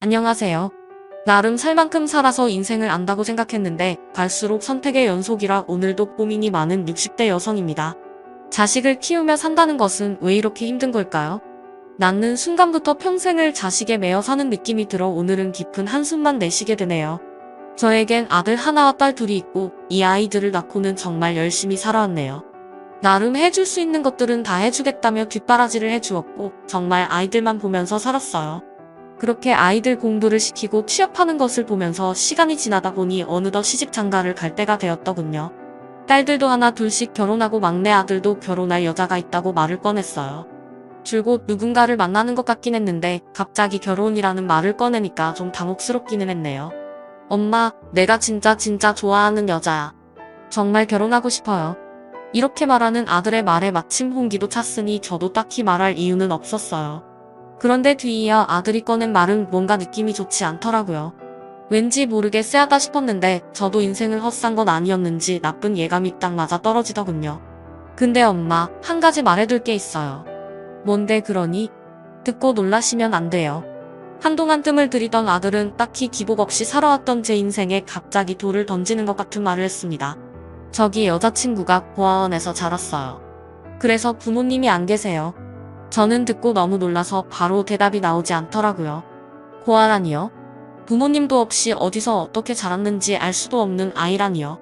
안녕하세요. 나름 살 만큼 살아서 인생을 안다고 생각했는데 갈수록 선택의 연속이라 오늘도 고민이 많은 60대 여성입니다. 자식을 키우며 산다는 것은 왜 이렇게 힘든 걸까요? 낳는 순간부터 평생을 자식에 매여 사는 느낌이 들어 오늘은 깊은 한숨만 내쉬게 되네요. 저에겐 아들 하나와 딸 둘이 있고 이 아이들을 낳고는 정말 열심히 살아왔네요. 나름 해줄 수 있는 것들은 다 해주겠다며 뒷바라지를 해주었고 정말 아이들만 보면서 살았어요. 그렇게 아이들 공부를 시키고 취업하는 것을 보면서 시간이 지나다 보니 어느덧 시집 장가를 갈 때가 되었더군요. 딸들도 하나 둘씩 결혼하고 막내 아들도 결혼할 여자가 있다고 말을 꺼냈어요. 줄곧 누군가를 만나는 것 같긴 했는데 갑자기 결혼이라는 말을 꺼내니까 좀 당혹스럽기는 했네요. 엄마, 내가 진짜 좋아하는 여자야. 정말 결혼하고 싶어요. 이렇게 말하는 아들의 말에 마침 홍기도 찼으니 저도 딱히 말할 이유는 없었어요. 그런데 뒤이어 아들이 꺼낸 말은 뭔가 느낌이 좋지 않더라고요. 왠지 모르게 쎄하다 싶었는데 저도 인생을 헛산 건 아니었는지 나쁜 예감이 딱 맞아 떨어지더군요. 근데 엄마, 한 가지 말해둘 게 있어요. 뭔데 그러니? 듣고 놀라시면 안 돼요. 한동안 뜸을 들이던 아들은 딱히 기복 없이 살아왔던 제 인생에 갑자기 돌을 던지는 것 같은 말을 했습니다. 저기 여자친구가 고아원에서 자랐어요. 그래서 부모님이 안 계세요. 저는 듣고 너무 놀라서 바로 대답이 나오지 않더라고요. 고아라니요? 부모님도 없이 어디서 어떻게 자랐는지 알 수도 없는 아이라니요.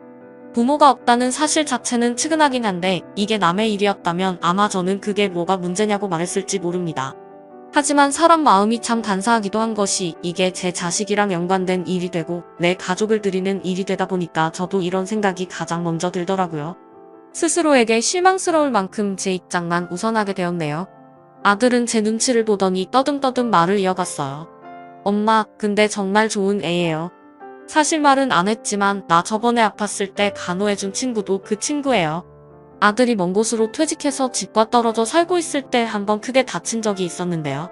부모가 없다는 사실 자체는 측은하긴 한데 이게 남의 일이었다면 아마 저는 그게 뭐가 문제냐고 말했을지 모릅니다. 하지만 사람 마음이 참 간사하기도 한 것이 이게 제 자식이랑 연관된 일이 되고 내 가족을 드리는 일이 되다 보니까 저도 이런 생각이 가장 먼저 들더라고요. 스스로에게 실망스러울 만큼 제 입장만 우선하게 되었네요. 아들은 제 눈치를 보더니 떠듬떠듬 말을 이어갔어요. 엄마, 근데 정말 좋은 애예요. 사실 말은 안 했지만 나 저번에 아팠을 때 간호해준 친구도 그 친구예요. 아들이 먼 곳으로 퇴직해서 집과 떨어져 살고 있을 때 한번 크게 다친 적이 있었는데요.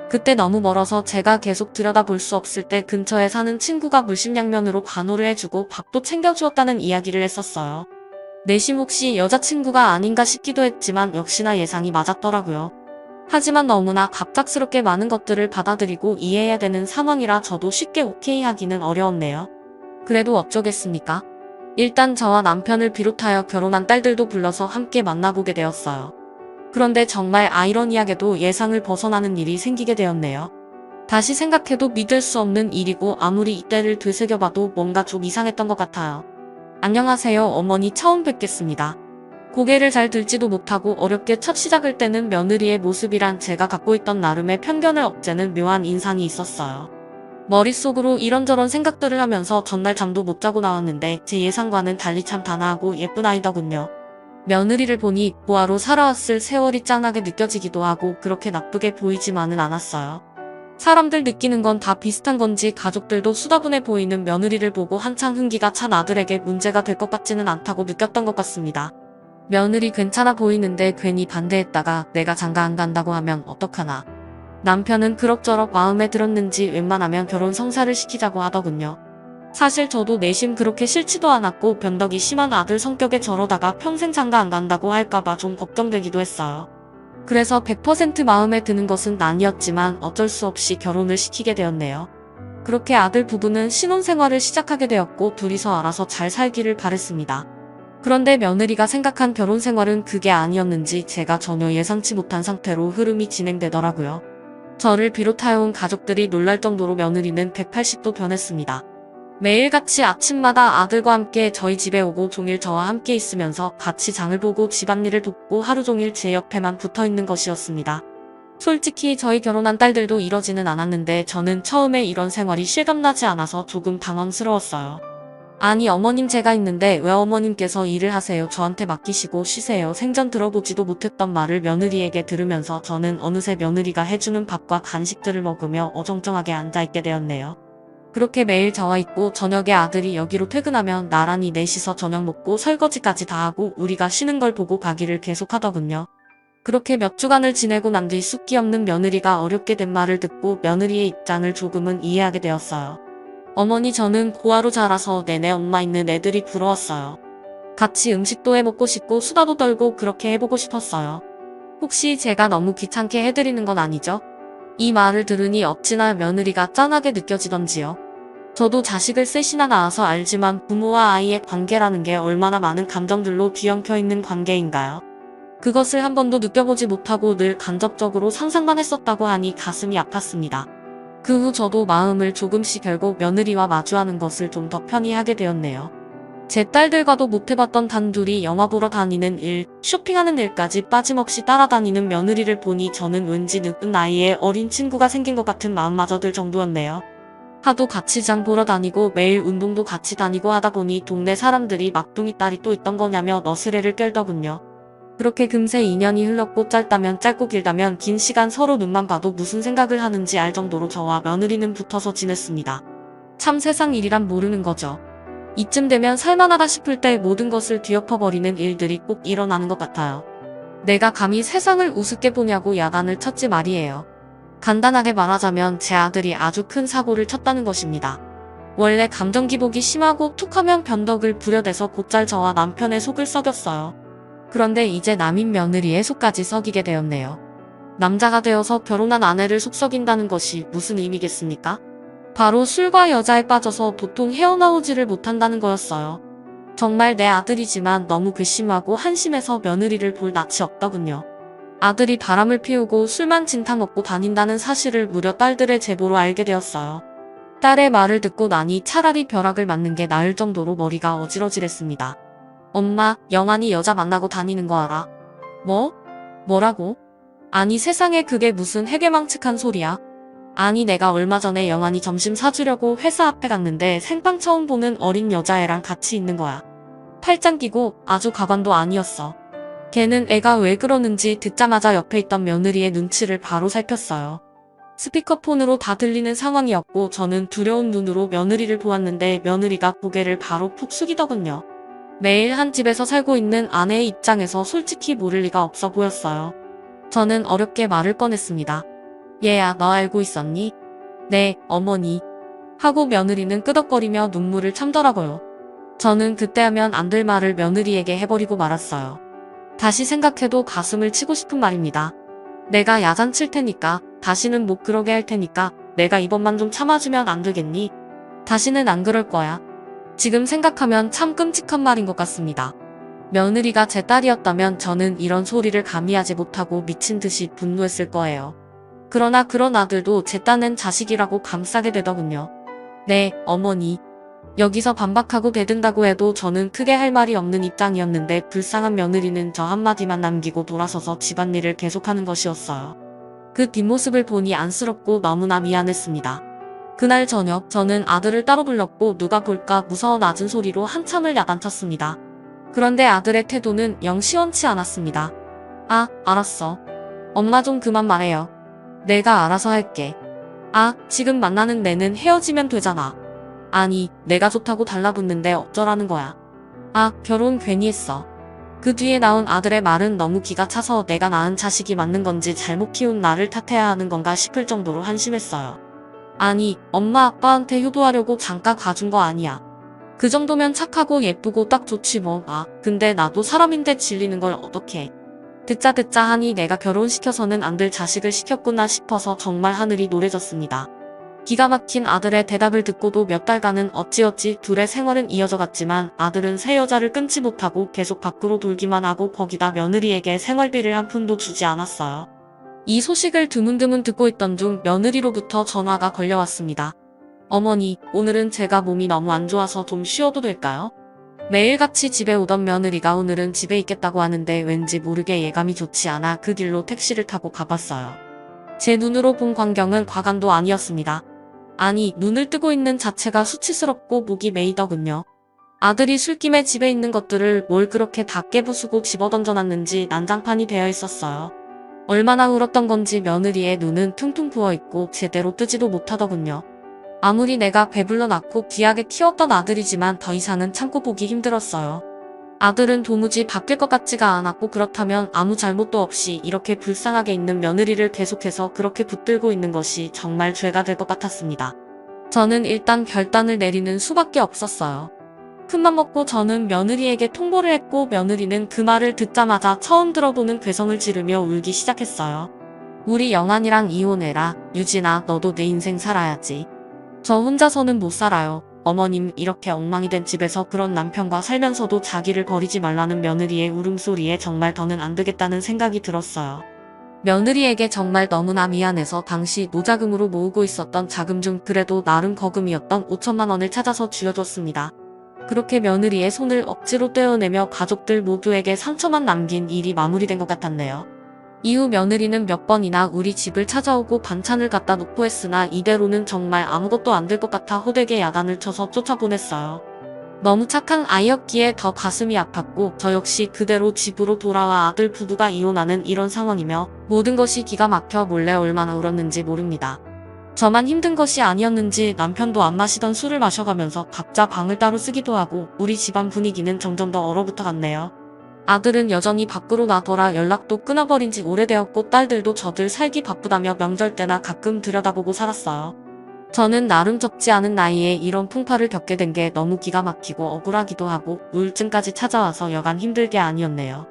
그때 너무 멀어서 제가 계속 들여다볼 수 없을 때 근처에 사는 친구가 물심양면으로 간호를 해주고 밥도 챙겨주었다는 이야기를 했었어요. 내심 혹시 여자친구가 아닌가 싶기도 했지만 역시나 예상이 맞았더라고요. 하지만 너무나 갑작스럽게 많은 것들을 받아들이고 이해해야 되는 상황이라 저도 쉽게 오케이 하기는 어려웠네요. 그래도 어쩌겠습니까? 일단 저와 남편을 비롯하여 결혼한 딸들도 불러서 함께 만나보게 되었어요. 그런데 정말 아이러니하게도 예상을 벗어나는 일이 생기게 되었네요. 다시 생각해도 믿을 수 없는 일이고 아무리 이때를 되새겨봐도 뭔가 좀 이상했던 것 같아요. 안녕하세요, 어머니 처음 뵙겠습니다. 고개를 잘 들지도 못하고 어렵게 첫 시작을 떼는 며느리의 모습이란 제가 갖고 있던 나름의 편견을 없애는 묘한 인상이 있었어요. 머릿속으로 이런저런 생각들을 하면서 전날 잠도 못 자고 나왔는데 제 예상과는 달리 참 단아하고 예쁜 아이더군요. 며느리를 보니 고아로 살아왔을 세월이 짠하게 느껴지기도 하고 그렇게 나쁘게 보이지만은 않았어요. 사람들 느끼는 건 다 비슷한 건지 가족들도 수다분해 보이는 며느리를 보고 한창 흥기가 찬 아들에게 문제가 될 것 같지는 않다고 느꼈던 것 같습니다. 며느리 괜찮아 보이는데 괜히 반대했다가 내가 장가 안 간다고 하면 어떡하나. 남편은 그럭저럭 마음에 들었는지 웬만하면 결혼 성사를 시키자고 하더군요. 사실 저도 내심 그렇게 싫지도 않았고 변덕이 심한 아들 성격에 저러다가 평생 장가 안 간다고 할까봐 좀 걱정되기도 했어요. 그래서 100% 마음에 드는 것은 아니었지만 어쩔 수 없이 결혼을 시키게 되었네요. 그렇게 아들 부부는 신혼생활을 시작하게 되었고 둘이서 알아서 잘 살기를 바랬습니다. 그런데 며느리가 생각한 결혼 생활은 그게 아니었는지 제가 전혀 예상치 못한 상태로 흐름이 진행되더라고요. 저를 비롯하여 온 가족들이 놀랄 정도로 며느리는 180도 변했습니다. 매일같이 아침마다 아들과 함께 저희 집에 오고 종일 저와 함께 있으면서 같이 장을 보고 집안일을 돕고 하루 종일 제 옆에만 붙어있는 것이었습니다. 솔직히 저희 결혼한 딸들도 이러지는 않았는데 저는 처음에 이런 생활이 실감나지 않아서 조금 당황스러웠어요. 아니 어머님 제가 있는데 왜 어머님께서 일을 하세요? 저한테 맡기시고 쉬세요. 생전 들어보지도 못했던 말을 며느리에게 들으면서 저는 어느새 며느리가 해주는 밥과 간식들을 먹으며 어정쩡하게 앉아있게 되었네요. 그렇게 매일 저와 있고 저녁에 아들이 여기로 퇴근하면 나란히 넷이서 저녁 먹고 설거지까지 다 하고 우리가 쉬는 걸 보고 가기를 계속하더군요. 그렇게 몇 주간을 지내고 난 뒤 숫기 없는 며느리가 어렵게 된 말을 듣고 며느리의 입장을 조금은 이해하게 되었어요. 어머니 저는 고아로 자라서 내내 엄마 있는 애들이 부러웠어요. 같이 음식도 해먹고 싶고 수다도 떨고 그렇게 해보고 싶었어요. 혹시 제가 너무 귀찮게 해드리는 건 아니죠? 이 말을 들으니 어찌나 며느리가 짠하게 느껴지던지요. 저도 자식을 셋이나 낳아서 알지만 부모와 아이의 관계라는 게 얼마나 많은 감정들로 뒤엉켜 있는 관계인가요? 그것을 한 번도 느껴보지 못하고 늘 간접적으로 상상만 했었다고 하니 가슴이 아팠습니다. 그 후 저도 마음을 조금씩 열고 며느리와 마주하는 것을 좀 더 편히 하게 되었네요. 제 딸들과도 못해봤던 단둘이 영화 보러 다니는 일, 쇼핑하는 일까지 빠짐없이 따라다니는 며느리를 보니 저는 왠지 늦은 나이에 어린 친구가 생긴 것 같은 마음마저 들 정도였네요. 하도 같이 장 보러 다니고 매일 운동도 같이 다니고 하다 보니 동네 사람들이 막둥이 딸이 또 있던 거냐며 너스레를 끌더군요. 그렇게 금세 인연이 흘렀고 짧다면 짧고 길다면 긴 시간 서로 눈만 봐도 무슨 생각을 하는지 알 정도로 저와 며느리는 붙어서 지냈습니다. 참 세상 일이란 모르는 거죠. 이쯤 되면 살만하다 싶을 때 모든 것을 뒤엎어버리는 일들이 꼭 일어나는 것 같아요. 내가 감히 세상을 우습게 보냐고 야단을 쳤지 말이에요. 간단하게 말하자면 제 아들이 아주 큰 사고를 쳤다는 것입니다. 원래 감정 기복이 심하고 툭하면 변덕을 부려대서 곧잘 저와 남편의 속을 썩였어요. 그런데 이제 남인 며느리의 속까지 썩이게 되었네요. 남자가 되어서 결혼한 아내를 속썩인다는 것이 무슨 의미겠습니까? 바로 술과 여자에 빠져서 도통 헤어나오지를 못한다는 거였어요. 정말 내 아들이지만 너무 괘씸하고 한심해서 며느리를 볼 낯이 없더군요. 아들이 바람을 피우고 술만 진탕 먹고 다닌다는 사실을 무려 딸들의 제보로 알게 되었어요. 딸의 말을 듣고 나니 차라리 벼락을 맞는 게 나을 정도로 머리가 어지러지랬습니다. 엄마, 영환이 여자 만나고 다니는 거 알아? 뭐? 뭐라고? 아니 세상에 그게 무슨 해괴망측한 소리야? 아니 내가 얼마 전에 영환이 점심 사주려고 회사 앞에 갔는데 생판 처음 보는 어린 여자애랑 같이 있는 거야. 팔짱 끼고 아주 가관도 아니었어. 걔는 애가 왜 그러는지 듣자마자 옆에 있던 며느리의 눈치를 바로 살폈어요. 스피커폰으로 다 들리는 상황이었고 저는 두려운 눈으로 며느리를 보았는데 며느리가 고개를 바로 푹 숙이더군요. 매일 한 집에서 살고 있는 아내의 입장에서 솔직히 모를 리가 없어 보였어요. 저는 어렵게 말을 꺼냈습니다. 얘야, 너 알고 있었니? 네, 어머니. 하고 며느리는 끄덕거리며 눈물을 참더라고요. 저는 그때 하면 안 될 말을 며느리에게 해버리고 말았어요. 다시 생각해도 가슴을 치고 싶은 말입니다. 내가 야단 칠 테니까, 다시는 못 그러게 할 테니까, 내가 이번만 좀 참아주면 안 되겠니? 다시는 안 그럴 거야. 지금 생각하면 참 끔찍한 말인 것 같습니다. 며느리가 제 딸이었다면 저는 이런 소리를 감히 하지 못하고 미친 듯이 분노했을 거예요. 그러나 그런 아들도 제 딴엔 자식이라고 감싸게 되더군요. 네, 어머니. 여기서 반박하고 대든다고 해도 저는 크게 할 말이 없는 입장이었는데 불쌍한 며느리는 저 한마디만 남기고 돌아서서 집안일을 계속하는 것이었어요. 그 뒷모습을 보니 안쓰럽고 너무나 미안했습니다. 그날 저녁 저는 아들을 따로 불렀고 누가 볼까 무서워 낮은 소리로 한참을 야단쳤습니다. 그런데 아들의 태도는 영 시원치 않았습니다. 아, 알았어. 엄마 좀 그만 말해요. 내가 알아서 할게. 아, 지금 만나는 내는 헤어지면 되잖아. 아니, 내가 좋다고 달라붙는데 어쩌라는 거야. 아, 결혼 괜히 했어. 그 뒤에 나온 아들의 말은 너무 기가 차서 내가 낳은 자식이 맞는 건지 잘못 키운 나를 탓해야 하는 건가 싶을 정도로 한심했어요. 아니, 엄마 아빠한테 효도하려고 잠깐 가준 거 아니야. 그 정도면 착하고 예쁘고 딱 좋지 뭐. 아, 근데 나도 사람인데 질리는 걸 어떡해. 듣자 하니 내가 결혼시켜서는 안 될 자식을 시켰구나 싶어서 정말 하늘이 노래졌습니다. 기가 막힌 아들의 대답을 듣고도 몇 달간은 어찌어찌 둘의 생활은 이어져 갔지만 아들은 새 여자를 끊지 못하고 계속 밖으로 돌기만 하고 거기다 며느리에게 생활비를 한 푼도 주지 않았어요. 이 소식을 드문드문 듣고 있던 중 며느리로부터 전화가 걸려왔습니다. 어머니, 오늘은 제가 몸이 너무 안 좋아서 좀 쉬어도 될까요? 매일같이 집에 오던 며느리가 오늘은 집에 있겠다고 하는데 왠지 모르게 예감이 좋지 않아 그 길로 택시를 타고 가봤어요. 제 눈으로 본 광경은 과간도 아니었습니다. 아니, 눈을 뜨고 있는 자체가 수치스럽고 목이 메이더군요. 아들이 술김에 집에 있는 것들을 뭘 그렇게 다 깨부수고 집어던져놨는지 난장판이 되어 있었어요. 얼마나 울었던 건지 며느리의 눈은 퉁퉁 부어있고 제대로 뜨지도 못하더군요. 아무리 내가 배불러 낳고 귀하게 키웠던 아들이지만 더 이상은 참고 보기 힘들었어요. 아들은 도무지 바뀔 것 같지가 않았고 그렇다면 아무 잘못도 없이 이렇게 불쌍하게 있는 며느리를 계속해서 그렇게 붙들고 있는 것이 정말 죄가 될 것 같았습니다. 저는 일단 결단을 내리는 수밖에 없었어요. 큰맘 먹고 저는 며느리에게 통보를 했고 며느리는 그 말을 듣자마자 처음 들어보는 괴성을 지르며 울기 시작했어요. 우리 영환이랑 이혼해라. 유진아, 너도 내 인생 살아야지. 저 혼자서는 못 살아요. 어머님, 이렇게 엉망이 된 집에서 그런 남편과 살면서도 자기를 버리지 말라는 며느리의 울음소리에 정말 더는 안 되겠다는 생각이 들었어요. 며느리에게 정말 너무나 미안해서 당시 노자금으로 모으고 있었던 자금 중 그래도 나름 거금이었던 5천만 원을 찾아서 쥐어줬습니다. 그렇게 며느리의 손을 억지로 떼어내며 가족들 모두에게 상처만 남긴 일이 마무리된 것 같았네요. 이후 며느리는 몇 번이나 우리 집을 찾아오고 반찬을 갖다 놓고 했으나 이대로는 정말 아무것도 안 될 것 같아 호되게 야단을 쳐서 쫓아보냈어요. 너무 착한 아이였기에 더 가슴이 아팠고 저 역시 그대로 집으로 돌아와 아들 부부가 이혼하는 이런 상황이며 모든 것이 기가 막혀 몰래 얼마나 울었는지 모릅니다. 저만 힘든 것이 아니었는지 남편도 안 마시던 술을 마셔가면서 각자 방을 따로 쓰기도 하고 우리 집안 분위기는 점점 더 얼어붙어 갔네요. 아들은 여전히 밖으로 나더라 연락도 끊어버린 지 오래되었고 딸들도 저들 살기 바쁘다며 명절 때나 가끔 들여다보고 살았어요. 저는 나름 적지 않은 나이에 이런 풍파를 겪게 된 게 너무 기가 막히고 억울하기도 하고 우울증까지 찾아와서 여간 힘들게 아니었네요.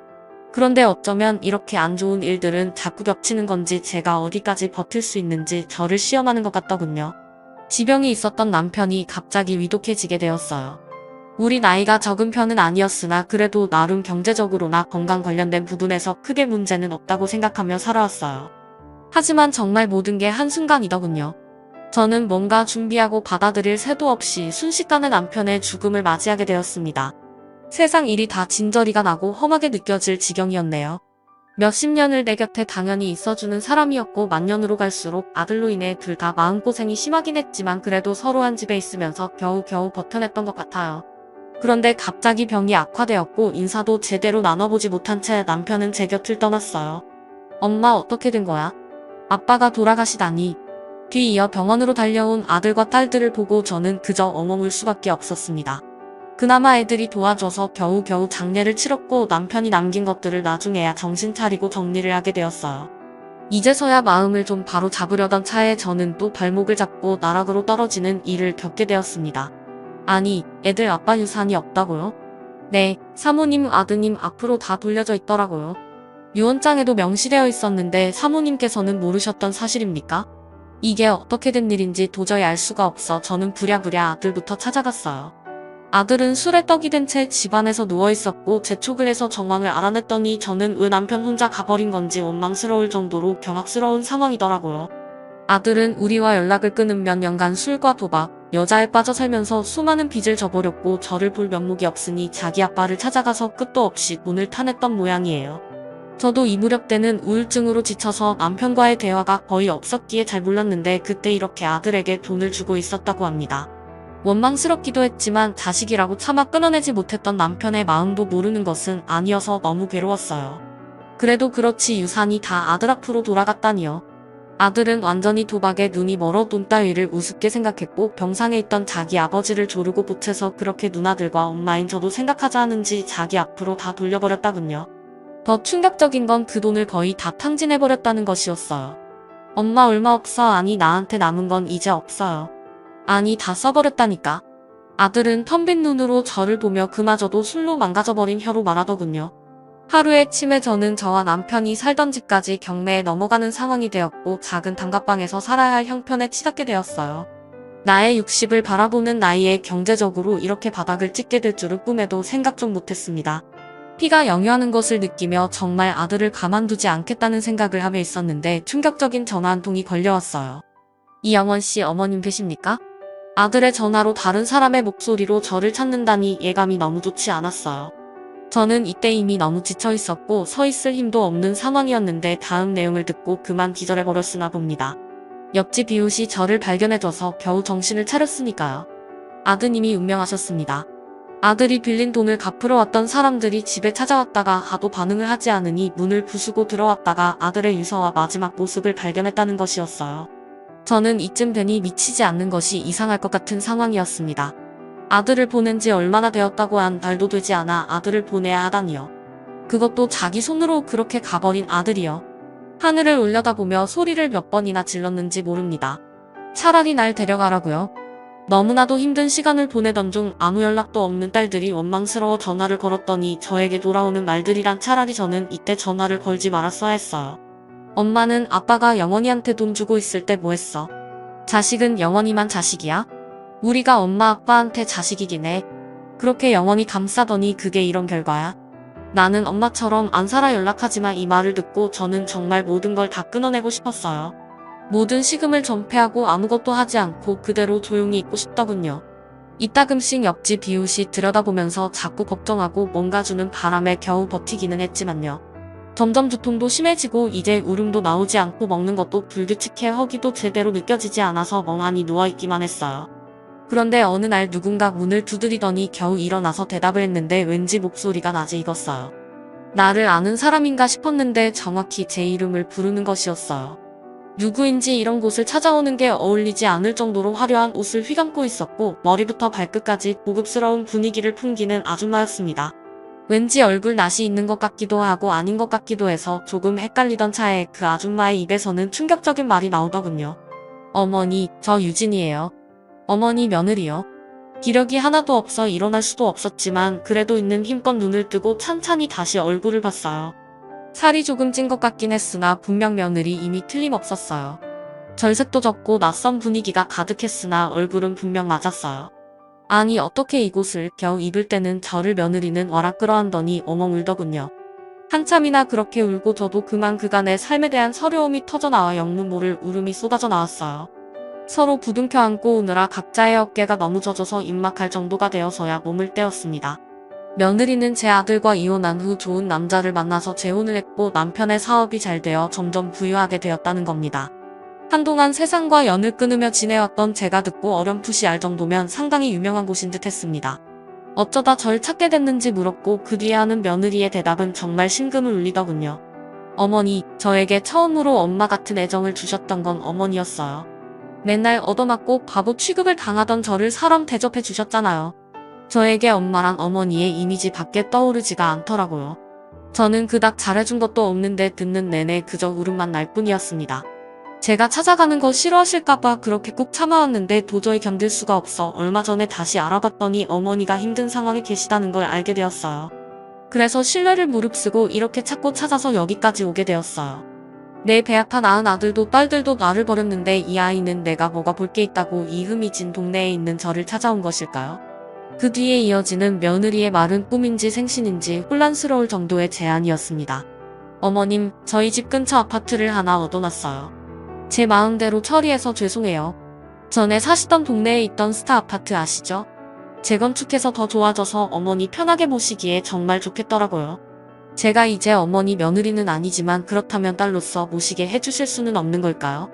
그런데 어쩌면 이렇게 안 좋은 일들은 자꾸 겹치는 건지 제가 어디까지 버틸 수 있는지 저를 시험하는 것 같더군요. 지병이 있었던 남편이 갑자기 위독해지게 되었어요. 우리 나이가 적은 편은 아니었으나 그래도 나름 경제적으로나 건강 관련된 부분에서 크게 문제는 없다고 생각하며 살아왔어요. 하지만 정말 모든 게 한순간이더군요. 저는 뭔가 준비하고 받아들일 새도 없이 순식간에 남편의 죽음을 맞이하게 되었습니다. 세상 일이 다 진저리가 나고 험하게 느껴질 지경이었네요. 몇십 년을 내 곁에 당연히 있어주는 사람이었고 만년으로 갈수록 아들로 인해 둘 다 마음고생이 심하긴 했지만 그래도 서로 한 집에 있으면서 겨우겨우 버텨냈던 것 같아요. 그런데 갑자기 병이 악화되었고 인사도 제대로 나눠보지 못한 채 남편은 제 곁을 떠났어요. 엄마 어떻게 된 거야? 아빠가 돌아가시다니. 뒤이어 병원으로 달려온 아들과 딸들을 보고 저는 그저 엉엉 울 수밖에 없었습니다. 그나마 애들이 도와줘서 겨우겨우 장례를 치렀고 남편이 남긴 것들을 나중에야 정신 차리고 정리를 하게 되었어요. 이제서야 마음을 좀 바로 잡으려던 차에 저는 또 발목을 잡고 나락으로 떨어지는 일을 겪게 되었습니다. 아니, 애들 아빠 유산이 없다고요? 네, 사모님 아드님 앞으로 다 돌려져 있더라고요. 유언장에도 명시되어 있었는데 사모님께서는 모르셨던 사실입니까? 이게 어떻게 된 일인지 도저히 알 수가 없어 저는 부랴부랴 아들부터 찾아갔어요. 아들은 술에 떡이 된 채 집안에서 누워있었고 재촉을 해서 정황을 알아냈더니 저는 왜 남편 혼자 가버린 건지 원망스러울 정도로 경악스러운 상황이더라고요. 아들은 우리와 연락을 끊은 몇 년간 술과 도박, 여자에 빠져 살면서 수많은 빚을 져버렸고 저를 볼 면목이 없으니 자기 아빠를 찾아가서 끝도 없이 돈을 타냈던 모양이에요. 저도 이 무렵 때는 우울증으로 지쳐서 남편과의 대화가 거의 없었기에 잘 몰랐는데 그때 이렇게 아들에게 돈을 주고 있었다고 합니다. 원망스럽기도 했지만 자식이라고 차마 끊어내지 못했던 남편의 마음도 모르는 것은 아니어서 너무 괴로웠어요. 그래도 그렇지 유산이 다 아들 앞으로 돌아갔다니요. 아들은 완전히 도박에 눈이 멀어 돈 따위를 우습게 생각했고 병상에 있던 자기 아버지를 조르고 보채서 그렇게 누나들과 엄마인 저도 생각하자 하는지 자기 앞으로 다 돌려버렸다군요. 더 충격적인 건 그 돈을 거의 다 탕진해버렸다는 것이었어요. 엄마 얼마 없어. 아니 나한테 남은 건 이제 없어요. 아니 다 써버렸다니까. 아들은 텅 빈 눈으로 저를 보며 그마저도 술로 망가져버린 혀로 말하더군요. 하루에 침에 저는 저와 남편이 살던 집까지 경매에 넘어가는 상황이 되었고 작은 단칸방에서 살아야 할 형편에 치닫게 되었어요. 나의 60을 바라보는 나이에 경제적으로 이렇게 바닥을 찍게 될 줄은 꿈에도 생각 좀 못했습니다. 피가 영유하는 것을 느끼며 정말 아들을 가만두지 않겠다는 생각을 하며 있었는데 충격적인 전화 한 통이 걸려왔어요. 이영원 씨 어머님 되십니까? 아들의 전화로 다른 사람의 목소리로 저를 찾는다니 예감이 너무 좋지 않았어요. 저는 이때 이미 너무 지쳐 있었고 서 있을 힘도 없는 상황이었는데 다음 내용을 듣고 그만 기절해버렸으나 봅니다. 옆집 이웃이 저를 발견해줘서 겨우 정신을 차렸으니까요. 아드님이 운명하셨습니다. 아들이 빌린 돈을 갚으러 왔던 사람들이 집에 찾아왔다가 하도 반응을 하지 않으니 문을 부수고 들어왔다가 아들의 유서와 마지막 모습을 발견했다는 것이었어요. 저는 이쯤 되니 미치지 않는 것이 이상할 것 같은 상황이었습니다. 아들을 보낸 지 얼마나 되었다고 한 달도 되지 않아 아들을 보내야 하다니요. 그것도 자기 손으로 그렇게 가버린 아들이요. 하늘을 올려다보며 소리를 몇 번이나 질렀는지 모릅니다. 차라리 날 데려가라고요. 너무나도 힘든 시간을 보내던 중 아무 연락도 없는 딸들이 원망스러워 전화를 걸었더니 저에게 돌아오는 말들이란 차라리 저는 이때 전화를 걸지 말았어야 했어요. 엄마는 아빠가 영원이한테 돈 주고 있을 때 뭐 했어? 자식은 영원이만 자식이야? 우리가 엄마 아빠한테 자식이긴 해. 그렇게 영원히 감싸더니 그게 이런 결과야. 나는 엄마처럼 안 살아 연락하지만 이 말을 듣고 저는 정말 모든 걸 다 끊어내고 싶었어요. 모든 식음을 전폐하고 아무것도 하지 않고 그대로 조용히 있고 싶더군요. 이따금씩 옆집 이웃이 들여다보면서 자꾸 걱정하고 뭔가 주는 바람에 겨우 버티기는 했지만요. 점점 두통도 심해지고 이제 울음도 나오지 않고 먹는 것도 불규칙해 허기도 제대로 느껴지지 않아서 멍하니 누워있기만 했어요. 그런데 어느 날 누군가 문을 두드리더니 겨우 일어나서 대답을 했는데 왠지 목소리가 낮에 익었어요. 나를 아는 사람인가 싶었는데 정확히 제 이름을 부르는 것이었어요. 누구인지 이런 곳을 찾아오는 게 어울리지 않을 정도로 화려한 옷을 휘감고 있었고 머리부터 발끝까지 고급스러운 분위기를 풍기는 아줌마였습니다. 왠지 얼굴 낯이 있는 것 같기도 하고 아닌 것 같기도 해서 조금 헷갈리던 차에 그 아줌마의 입에서는 충격적인 말이 나오더군요. 어머니, 저 유진이에요. 어머니 며느리요. 기력이 하나도 없어 일어날 수도 없었지만 그래도 있는 힘껏 눈을 뜨고 찬찬히 다시 얼굴을 봤어요. 살이 조금 찐 것 같긴 했으나 분명 며느리 이미 틀림없었어요. 절색도 적고 낯선 분위기가 가득했으나 얼굴은 분명 맞았어요. 아니 어떻게 이곳을 겨우 입을 때는 저를 며느리는 와락 끌어안더니 엉엉 울더군요. 한참이나 그렇게 울고 저도 그만 그간의 삶에 대한 서러움이 터져나와 영문 모를 울음이 쏟아져 나왔어요. 서로 부둥켜 안고 우느라 각자의 어깨가 너무 젖어서 입막할 정도가 되어서야 몸을 떼었습니다. 며느리는 제 아들과 이혼한 후 좋은 남자를 만나서 재혼을 했고 남편의 사업이 잘 되어 점점 부유하게 되었다는 겁니다. 한동안 세상과 연을 끊으며 지내왔던 제가 듣고 어렴풋이 알 정도면 상당히 유명한 곳인 듯 했습니다. 어쩌다 절 찾게 됐는지 물었고 그 뒤에 하는 며느리의 대답은 정말 심금을 울리더군요. 어머니, 저에게 처음으로 엄마 같은 애정을 주셨던 건 어머니였어요. 맨날 얻어맞고 바보 취급을 당하던 저를 사람 대접해 주셨잖아요. 저에게 엄마란 어머니의 이미지 밖에 떠오르지가 않더라고요. 저는 그닥 잘해준 것도 없는데 듣는 내내 그저 울음만 날 뿐이었습니다. 제가 찾아가는 거 싫어하실까봐 그렇게 꾹 참아왔는데 도저히 견딜 수가 없어 얼마 전에 다시 알아봤더니 어머니가 힘든 상황에 계시다는 걸 알게 되었어요. 그래서 신뢰를 무릅쓰고 이렇게 찾고 찾아서 여기까지 오게 되었어요. 내 배아파 낳은 아들도 딸들도 나를 버렸는데 이 아이는 내가 뭐가 볼 게 있다고 이 흠이진 동네에 있는 저를 찾아온 것일까요? 그 뒤에 이어지는 며느리의 말은 꿈인지 생신인지 혼란스러울 정도의 제안이었습니다. 어머님, 저희 집 근처 아파트를 하나 얻어놨어요. 제 마음대로 처리해서 죄송해요. 전에 사시던 동네에 있던 스타 아파트 아시죠? 재건축해서 더 좋아져서 어머니 편하게 모시기에 정말 좋겠더라고요. 제가 이제 어머니 며느리는 아니지만 그렇다면 딸로서 모시게 해주실 수는 없는 걸까요?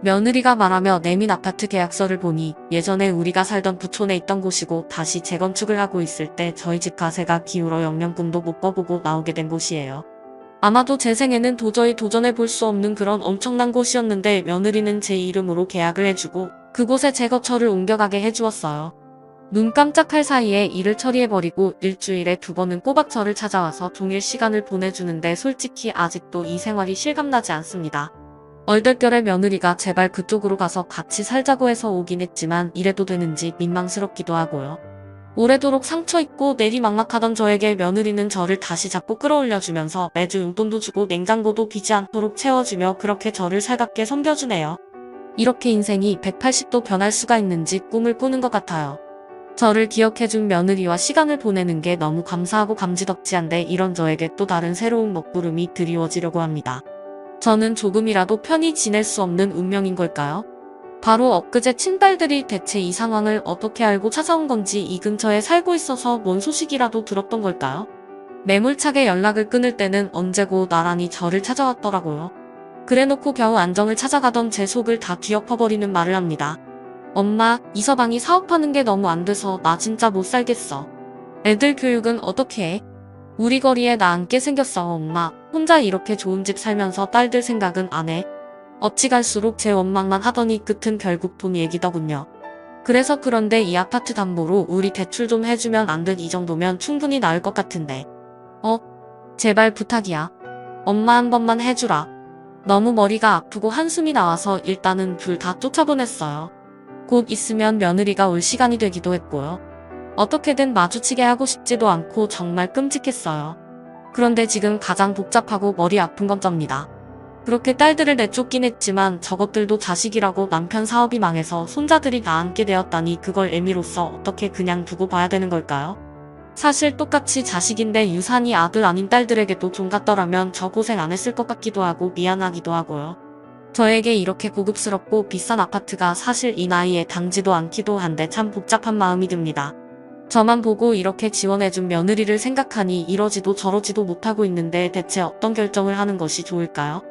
며느리가 말하며 내민 아파트 계약서를 보니 예전에 우리가 살던 부촌에 있던 곳이고 다시 재건축을 하고 있을 때 저희 집 가세가 기울어 영영 꿈도 못 꿔보고 나오게 된 곳이에요. 아마도 제 생에는 도저히 도전해 볼 수 없는 그런 엄청난 곳이었는데 며느리는 제 이름으로 계약을 해주고 그곳에 제 거처를 옮겨가게 해주었어요. 눈 깜짝할 사이에 일을 처리해버리고 일주일에 2번은 꼬박 저를 찾아와서 종일 시간을 보내주는데 솔직히 아직도 이 생활이 실감나지 않습니다. 얼떨결에 며느리가 제발 그쪽으로 가서 같이 살자고 해서 오긴 했지만 이래도 되는지 민망스럽기도 하고요. 오래도록 상처있고 내리막락하던 저에게 며느리는 저를 다시 잡고 끌어올려주면서 매주 용돈도 주고 냉장고도 비지 않도록 채워주며 그렇게 저를 살갑게 섬겨주네요. 이렇게 인생이 180도 변할 수가 있는지 꿈을 꾸는 것 같아요. 저를 기억해준 며느리와 시간을 보내는 게 너무 감사하고 감지덕지한데 이런 저에게 또 다른 새로운 먹구름이 드리워지려고 합니다. 저는 조금이라도 편히 지낼 수 없는 운명인 걸까요? 바로 엊그제 친딸들이 대체 이 상황을 어떻게 알고 찾아온 건지 이 근처에 살고 있어서 뭔 소식이라도 들었던 걸까요? 매몰차게 연락을 끊을 때는 언제고 나란히 저를 찾아왔더라고요. 그래놓고 겨우 안정을 찾아가던 제 속을 다 뒤엎어버리는 말을 합니다. 엄마, 이 서방이 사업하는 게 너무 안 돼서 나 진짜 못 살겠어. 애들 교육은 어떻게 해? 우리 거리에 나 앉게 생겼어 엄마. 혼자 이렇게 좋은 집 살면서 딸들 생각은 안 해. 어찌 갈수록 제 원망만 하더니 끝은 결국 돈 얘기더군요. 그래서 그런데 이 아파트 담보로 우리 대출 좀 해주면 안 돼? 이 정도면 충분히 나을 것 같은데. 제발 부탁이야. 엄마 한 번만 해주라. 너무 머리가 아프고 한숨이 나와서 일단은 둘 다 쫓아보냈어요. 곧 있으면 며느리가 올 시간이 되기도 했고요. 어떻게든 마주치게 하고 싶지도 않고 정말 끔찍했어요. 그런데 지금 가장 복잡하고 머리 아픈 건 접니다. 그렇게 딸들을 내쫓긴 했지만 저것들도 자식이라고 남편 사업이 망해서 손자들이 다 안게 되었다니 그걸 애미로서 어떻게 그냥 두고 봐야 되는 걸까요? 사실 똑같이 자식인데 유산이 아들 아닌 딸들에게도 좀 같더라면 저 고생 안 했을 것 같기도 하고 미안하기도 하고요. 저에게 이렇게 고급스럽고 비싼 아파트가 사실 이 나이에 당지도 않기도 한데 참 복잡한 마음이 듭니다. 저만 보고 이렇게 지원해준 며느리를 생각하니 이러지도 저러지도 못하고 있는데 대체 어떤 결정을 하는 것이 좋을까요?